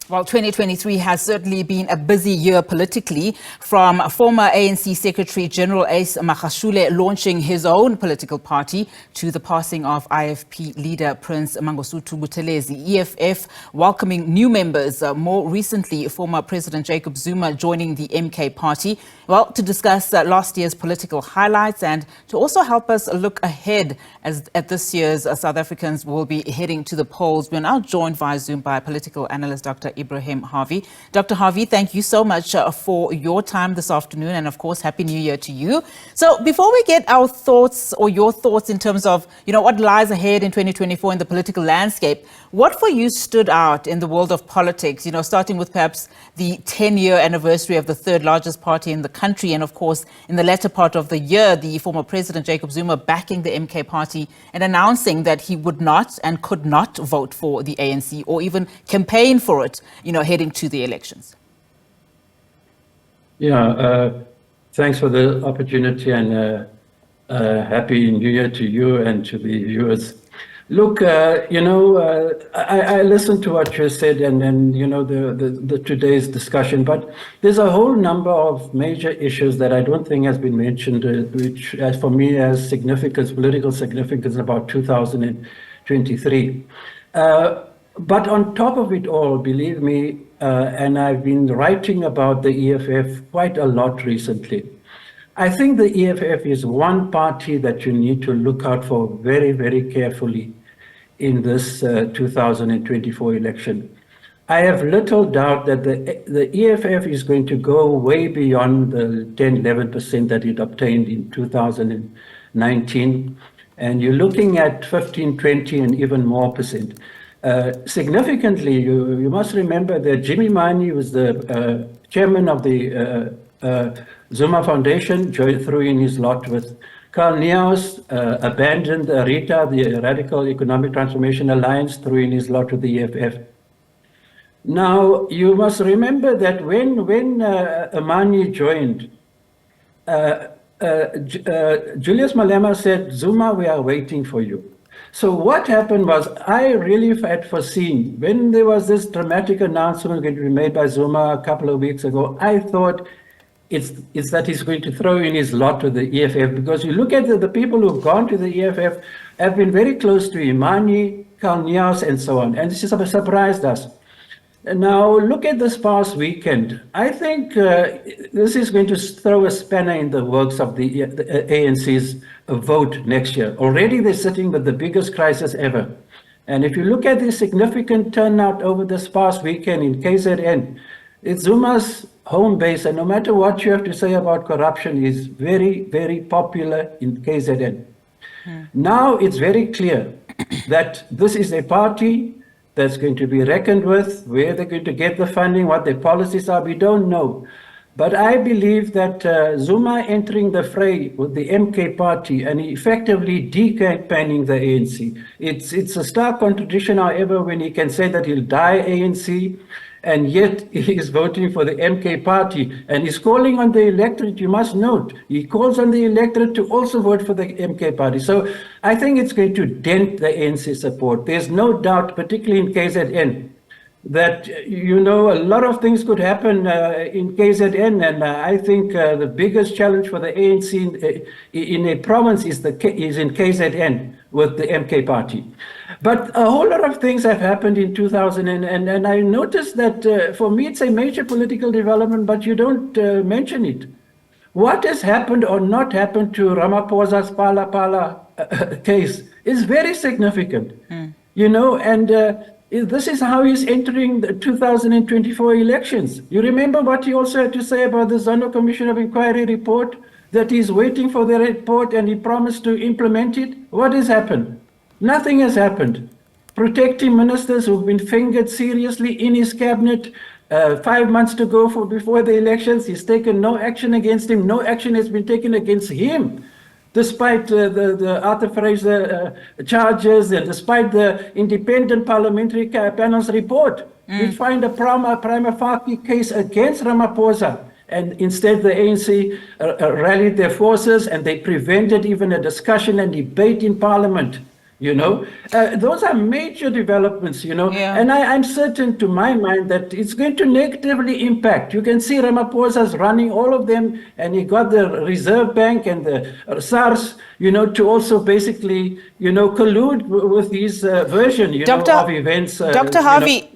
Well, 2023 has certainly been a busy year politically, from former ANC Secretary General Ace Magashule launching his own political party to the passing of IFP leader Prince Mangosuthu Buthelezi. EFF welcoming new members, more recently former President Jacob Zuma joining the MK party. Well, to discuss last year's political highlights and to also help us look ahead at this year's South Africans will be heading to the polls. We're now joined via Zoom by political analyst Dr Ebrahim Harvey. Dr. Harvey, thank you so much for your time this afternoon, and of course, Happy New Year to you. So before we get our thoughts or your thoughts in terms of, what lies ahead in 2024 in the political landscape, what for you stood out in the world of politics, starting with perhaps the 10-year anniversary of the third largest party in the country, and of course, in the latter part of the year, the former President Jacob Zuma backing the MK party and announcing that he would not and could not vote for the ANC or even campaign for it, heading to the elections. Thanks for the opportunity, and Happy New Year to you and to the viewers. Look, I listened to what you said and the today's discussion, but there's a whole number of major issues that I don't think has been mentioned, which for me has political significance about 2023. But on top of it all, believe me, and I've been writing about the EFF quite a lot recently. I think the EFF is one party that you need to look out for very, very carefully in this 2024 election. I have little doubt that the EFF is going to go way beyond the 10-11% that it obtained in 2019. And you're looking at 15, 20, and even more percent. Significantly, you must remember that Jimmy Mani was the chairman of the Zuma Foundation, threw in his lot with Carl Neos, abandoned RITA, the Radical Economic Transformation Alliance, threw in his lot with the EFF. Now, you must remember that when Mani joined, Julius Malema said, Zuma, we are waiting for you. So what happened was, I really had foreseen, when there was this dramatic announcement going to be made by Zuma a couple of weeks ago, I thought it's that he's going to throw in his lot with the EFF, because you look at the people who've gone to the EFF have been very close to Imani, Carl Neos, and so on, and this has surprised us. Now, look at this past weekend. I think this is going to throw a spanner in the works of the ANC's vote next year. Already they're sitting with the biggest crisis ever. And if you look at the significant turnout over this past weekend in KZN, it's Zuma's home base, and no matter what you have to say about corruption, is very, very popular in KZN. Now it's very clear that this is a party that's going to be reckoned with. Where they're going to get the funding, what their policies are, we don't know. But I believe that Zuma entering the fray with the MK party and effectively decampaigning the ANC, it's a stark contradiction, however, when he can say that he'll die ANC, and yet he is voting for the MK party, and he's calling on the electorate. You must note, he calls on the electorate to also vote for the MK party. So I think it's going to dent the ANC support. There's no doubt, particularly in KZN, that, a lot of things could happen in KZN, and I think the biggest challenge for the ANC in a province is in KZN with the MK party. But a whole lot of things have happened in 2000, and I noticed that for me it's a major political development, but you don't mention it. What has happened or not happened to Ramaphosa's Pala case is very significant, and this is how he's entering the 2024 elections. You remember what he also had to say about the Zondo Commission of Inquiry report, that he's waiting for the report and he promised to implement it. What has happened? Nothing has happened. Protecting ministers who've been fingered seriously in his cabinet, 5 months to go before the elections, he's taken no action against him. No action has been taken against him, despite the Arthur Fraser charges, and despite the independent parliamentary panel's report. We find a prima facie case against Ramaphosa. And instead, the ANC rallied their forces, and they prevented even a discussion and debate in Parliament. Those are major developments, Yeah. and I'm certain to my mind that it's going to negatively impact. You can see Ramaphosa's running all of them, and he got the Reserve Bank and the SARS, to also basically, collude with his version, of events. Dr. Harvey,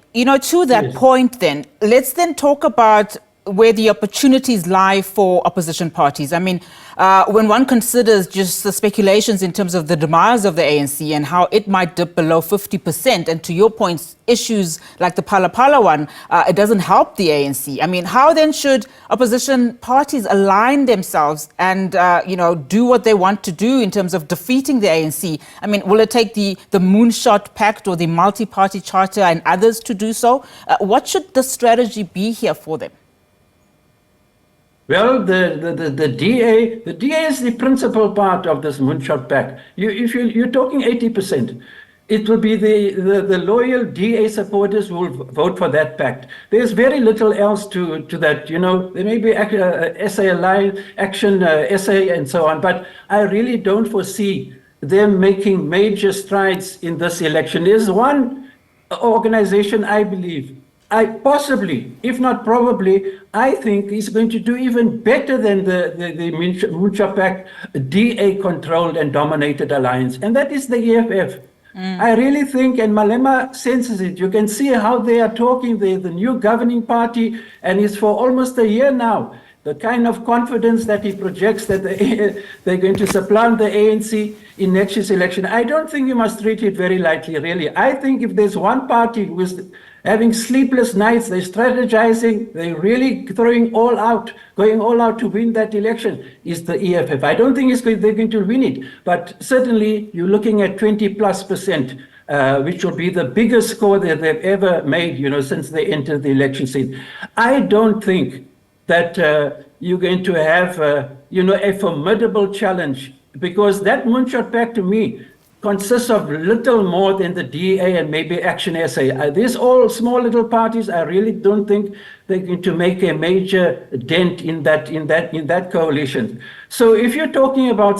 to that Yes. point then, let's then talk about where the opportunities lie for opposition parties. I mean, when one considers just the speculations in terms of the demise of the ANC and how it might dip below 50%, and to your point, issues like the Phala Phala one, it doesn't help the ANC. I mean, how then should opposition parties align themselves and, do what they want to do in terms of defeating the ANC? I mean, will it take the Moonshot Pact or the Multi-Party Charter and others to do so? What should the strategy be here for them? Well, the DA is the principal part of this Moonshot Pact. If you're talking 80%, it will be the loyal DA supporters who will vote for that pact. There's very little else to that. There may be SA Alliance, Action, SA, and so on, but I really don't foresee them making major strides in this election. There's one organization, I believe, possibly, if not probably, I think is going to do even better than the Moonshot Pact DA-controlled and dominated alliance, and that is the EFF. I really think, and Malema senses it, you can see how they are talking, the new governing party, and it's for almost a year now. The kind of confidence that he projects that they're going to supplant the ANC in next year's election. I don't think you must treat it very lightly, really. I think if there's one party who is having sleepless nights, they're strategizing, they're really going all out to win that election, is the EFF. I don't think they're going to win it, but certainly you're looking at 20+%, which will be the biggest score that they've ever made, since they entered the election scene. I don't think that you're going to have, a formidable challenge, because that Moonshot Pact, to me, consists of little more than the DA and maybe Action SA. These all small little parties, I really don't think they're going to make a major dent in that coalition. So if you're talking about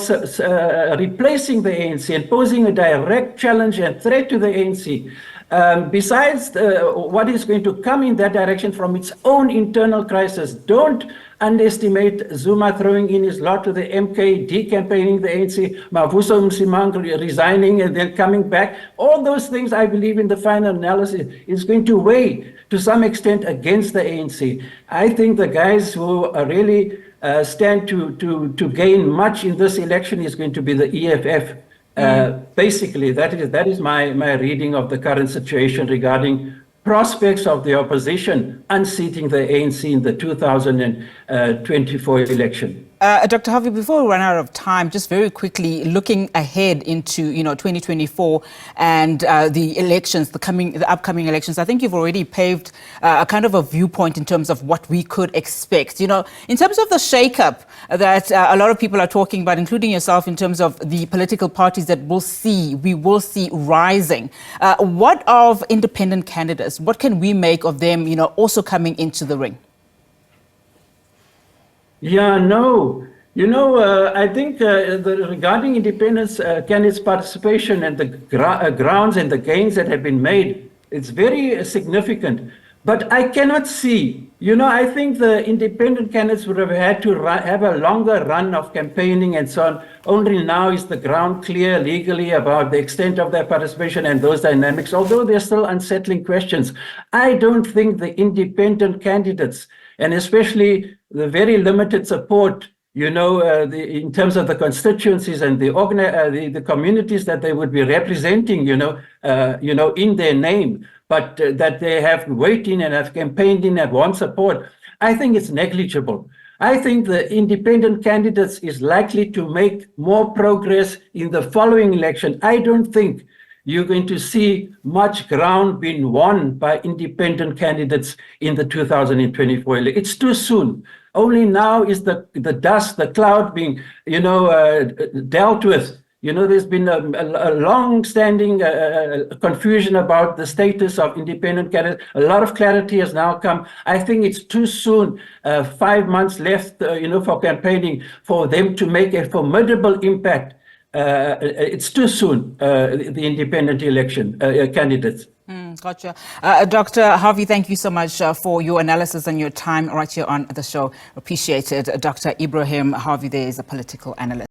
replacing the ANC and posing a direct challenge and threat to the ANC, besides what is going to come in that direction from its own internal crisis, don't underestimate Zuma throwing in his lot to the MK, decampaigning the ANC, Mavuso Msimang resigning and then coming back. All those things, I believe, in the final analysis, is going to weigh to some extent against the ANC. I think the guys who really stand to gain much in this election is going to be the EFF. Basically, that is my reading of the current situation regarding prospects of the opposition unseating the ANC in the 2024 election. Dr. Harvey, before we run out of time, just very quickly, looking ahead into 2024 and the elections, the upcoming elections, I think you've already paved a kind of a viewpoint in terms of what we could expect. In terms of the shake-up that a lot of people are talking about, including yourself, in terms of the political parties that we will see rising. What of independent candidates? What can we make of them, also coming into the ring? Yeah, no. I think regarding independence candidates' participation and the grounds and the gains that have been made, it's very significant. But I cannot see, I think the independent candidates would have had to have a longer run of campaigning and so on. Only now is the ground clear legally about the extent of their participation and those dynamics, although they're still unsettling questions. I don't think the independent candidates, and especially the very limited support, in terms of the constituencies and the communities that they would be representing, in their name, but that they have weighed in and have campaigned in and want support, I think it's negligible. I think the independent candidates is likely to make more progress in the following election. I don't think you're going to see much ground being won by independent candidates in the 2024 election. It's too soon. Only now is the dust, the cloud being, dealt with. There's been a long-standing confusion about the status of independent candidates. A lot of clarity has now come. I think it's too soon, 5 months left, for campaigning, for them to make a formidable impact it's too soon, the independent election candidates. Gotcha. Dr. Harvey, thank you so much for your analysis and your time right here on the show. Appreciated. Dr. Ebrahim Harvey there is a political analyst.